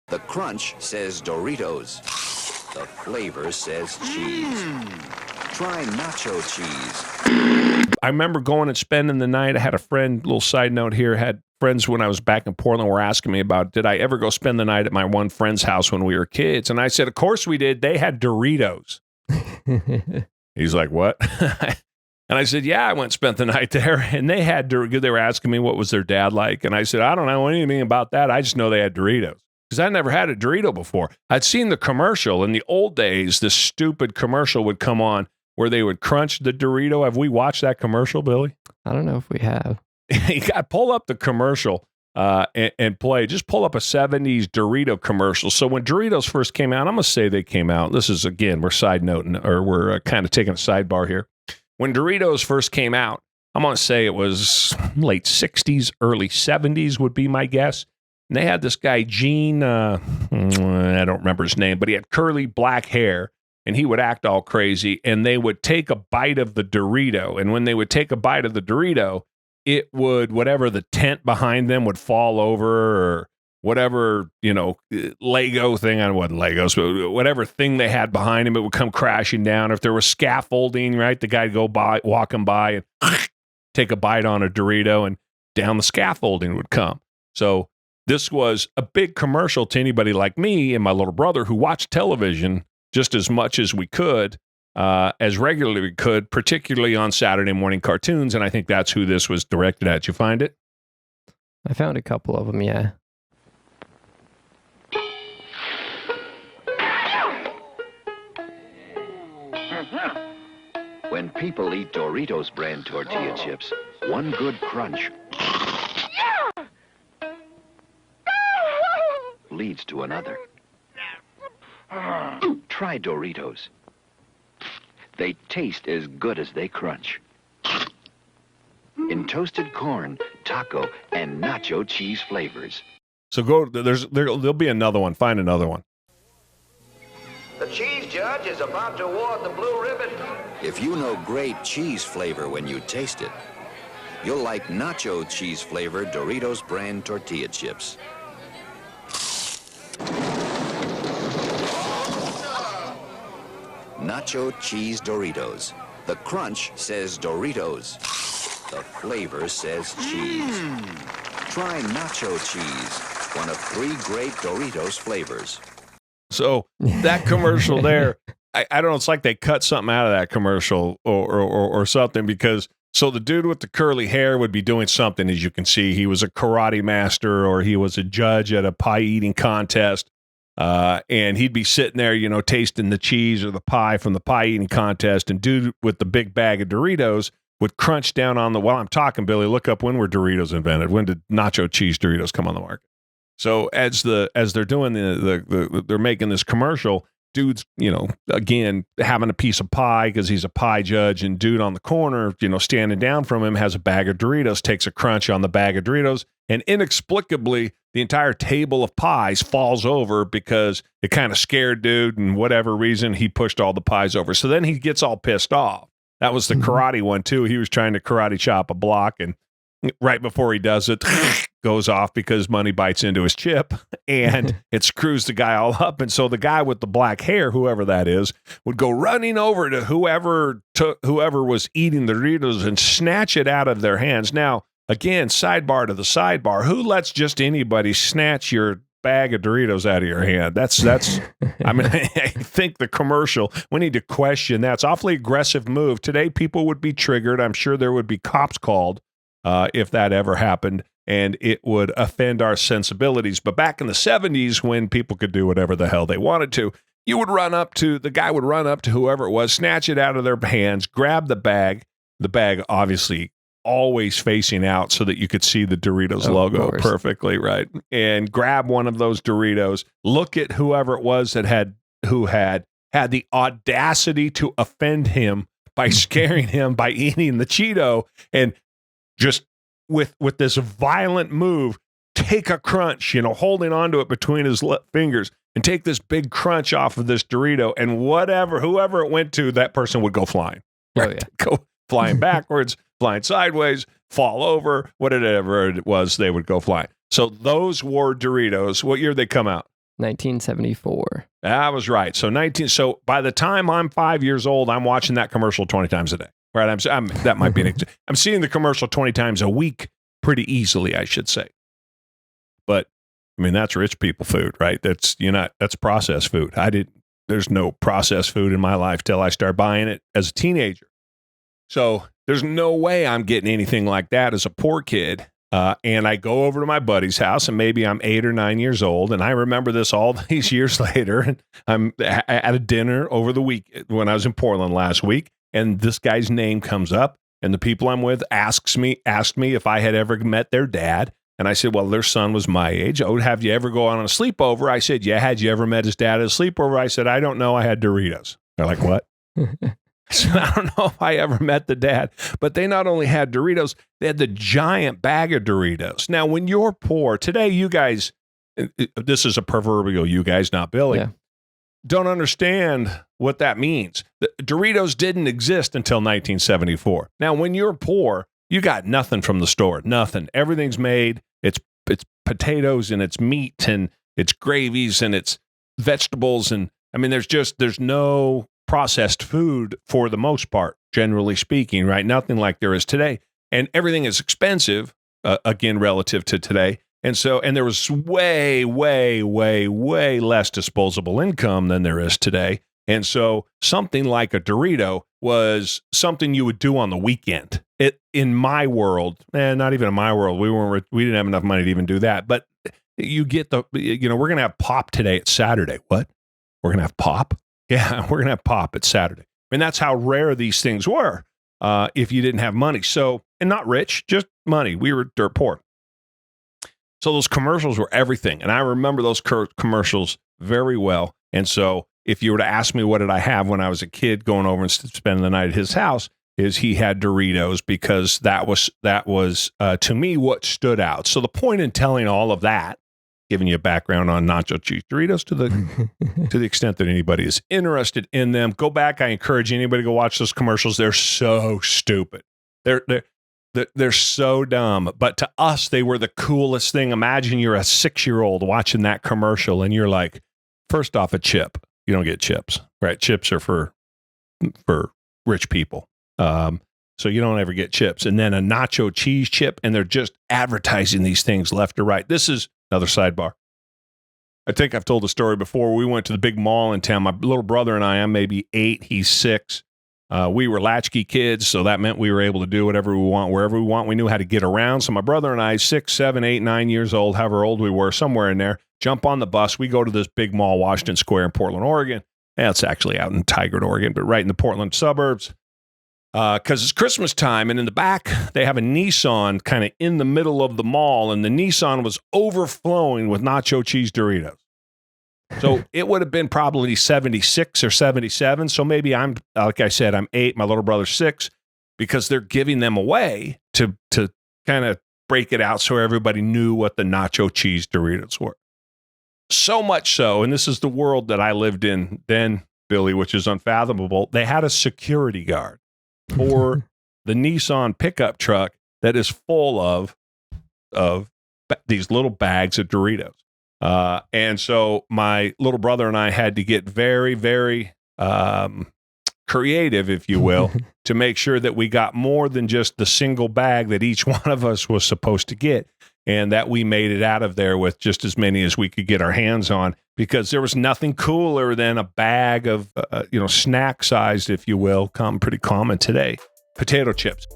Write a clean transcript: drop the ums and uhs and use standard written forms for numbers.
The crunch says Doritos. The flavor says cheese. Try Nacho Cheese. I remember going and spending the night. I had a friend, little side note here, had friends when I was back in Portland were asking me about, did I ever go spend the night at my one friend's house when we were kids? And I said, of course we did. They had Doritos. He's like, what? And I said, yeah, I went and spent the night there. And they had, they were asking me what was their dad like. And I said, I don't know anything about that. I just know they had Doritos. Because I never had a Dorito before. I'd seen the commercial. In the old days, this stupid commercial would come on where they would crunch the Dorito. Have we watched that commercial, Billy? I don't know if we have. You got to pull up the commercial and play. Just pull up a 70s Dorito commercial. So when Doritos first came out, I'm going to say they came out. This is, again, we're side noting, or we're kind of taking a sidebar here. When Doritos first came out, I'm going to say it was late 60s, early 70s would be my guess. And they had this guy, Gene, I don't remember his name, but he had curly black hair, and he would act all crazy, and they would take a bite of the Dorito, and when they would take a bite of the Dorito, it would, whatever the tent behind them would fall over, or whatever, Lego thing, I don't know what Legos, but whatever thing they had behind him, it would come crashing down. If there was scaffolding, right, the guy'd go by, walking by, and take a bite on a Dorito, and down the scaffolding would come. So this was a big commercial to anybody like me and my little brother who watched television just as much as we could, as regularly we could, particularly on Saturday morning cartoons. And I think that's who this was directed at. You find it? I found a couple of them, yeah. When people eat Doritos brand tortilla chips, one good crunch leads to another. Try Doritos. They taste as good as they crunch. In toasted corn, taco, and nacho cheese flavors. So there'll be another one. Find another one. The cheese judge is about to award the blue ribbon. If you know great cheese flavor when you taste it, you'll like nacho cheese flavored Doritos brand tortilla chips. Nacho Cheese Doritos. The crunch says Doritos. The flavor says cheese. Try Nacho Cheese, one of 3 great Doritos flavors. So that commercial there, I don't know, it's like they cut something out of that commercial or something, because so the dude with the curly hair would be doing something, as you can see. He was a karate master, or he was a judge at a pie eating contest. And he'd be sitting there, tasting the cheese or the pie from the pie eating contest. And dude with the big bag of Doritos would crunch down on while I'm talking, Billy, look up when were Doritos invented? When did nacho cheese Doritos come on the market? So as they're doing they're making this commercial, dude's, again, having a piece of pie because he's a pie judge, and dude on the corner, standing down from him has a bag of Doritos, takes a crunch on the bag of Doritos, and inexplicably the entire table of pies falls over because it kind of scared dude, and whatever reason he pushed all the pies over. So then he gets all pissed off. That was the karate one too. He was trying to karate chop a block, and right before he does it, goes off because money bites into his chip, and it screws the guy all up. And so the guy with the black hair, whoever that is, would go running over to whoever was eating the Doritos and snatch it out of their hands. Now, again, sidebar to the sidebar, who lets just anybody snatch your bag of Doritos out of your hand? That's I mean, I think the commercial, we need to question that. It's an awfully aggressive move. Today, people would be triggered. I'm sure there would be cops called if that ever happened, and it would offend our sensibilities. But back in the 70s, when people could do whatever the hell they wanted to, the guy would run up to whoever it was, snatch it out of their hands, grab the bag obviously always facing out so that you could see the Doritos logo perfectly, right? And grab one of those Doritos, look at whoever it was who had the audacity to offend him by scaring him by eating the Cheeto, and just with this violent move, take a crunch, holding onto it between his fingers, and take this big crunch off of this Dorito, and whoever it went to, that person would go flying. Right? Oh, yeah. Go flying backwards, flying sideways, fall over, whatever it was, they would go flying. So those were Doritos. What year did they come out? 1974. I was right. So by the time I'm 5 years old, I'm watching that commercial 20 times a day. Right? That might be I'm seeing the commercial 20 times a week pretty easily, I should say. But I mean, that's rich people food, right? That's processed food. There's no processed food in my life till I start buying it as a teenager. So there's no way I'm getting anything like that as a poor kid. And I go over to my buddy's house, and maybe I'm 8 or 9 years old. And I remember this all these years later. And I'm at a dinner over the week when I was in Portland last week. And this guy's name comes up, and the people I'm with asked me if I had ever met their dad. And I said, well, their son was my age. Oh, have you ever gone on a sleepover? I said, yeah. Had you ever met his dad at a sleepover? I said, I don't know. I had Doritos. They're like, what? So I don't know if I ever met the dad, but they not only had Doritos, they had the giant bag of Doritos. Now, when you're poor, today, you guys, this is a proverbial you guys, not Billy, don't understand what that means. The Doritos didn't exist until 1974. Now, when you're poor, you got nothing from the store, nothing. Everything's made. It's potatoes and it's meat and it's gravies and it's vegetables. And I mean, there's no processed food for the most part, generally speaking, right? Nothing like there is today. And everything is expensive, again, relative to today. And there was way, way, way, way less disposable income than there is today. And so something like a Dorito was something you would do on the weekend. In my world, not even in my world, we didn't have enough money to even do that. But you get we're going to have pop today. It's Saturday. What? We're going to have pop? Yeah, we're going to have pop. It's Saturday. And that's how rare these things were if you didn't have money. So, and not rich, just money. We were dirt poor. So those commercials were everything. And I remember those commercials very well. And so if you were to ask me what did I have when I was a kid going over and spending the night at his house, is he had Doritos, because that was to me what stood out. So the point in telling all of that, giving you a background on Nacho Cheese Doritos to the extent that anybody is interested in them, go back. I encourage anybody to go watch those commercials. They're so stupid. They're so dumb. But to us, they were the coolest thing. Imagine you're a 6-year-old watching that commercial and you're like, first off, a chip. You don't get chips, right? Chips are for rich people. So you don't ever get chips. And then a nacho cheese chip, and they're just advertising these things left or right. This is another sidebar. I think I've told the story before. We went to the big mall in town. My little brother and I, I'm maybe 8, he's 6. We were latchkey kids, so that meant we were able to do whatever we want, wherever we want. We knew how to get around. So my brother and I, 6, 7, 8, 9 years old, however old we were, somewhere in there, jump on the bus. We go to this big mall, Washington Square in Portland, Oregon. Yeah, it's actually out in Tigard, Oregon, but right in the Portland suburbs. Because it's Christmas time, and in the back, they have a Nissan kind of in the middle of the mall, and the Nissan was overflowing with nacho cheese Doritos. So it would have been probably 76 or 77. So maybe like I said, I'm 8, my little brother's 6, because they're giving them away to kind of break it out so everybody knew what the nacho cheese Doritos were. So much so, and this is the world that I lived in then, Billy, which is unfathomable. They had a security guard for the Nissan pickup truck that is full of these little bags of Doritos. And so my little brother and I had to get very, very creative, if you will, to make sure that we got more than just the single bag that each one of us was supposed to get, and that we made it out of there with just as many as we could get our hands on, because there was nothing cooler than a bag of, snack sized, if you will, pretty common today, potato chips.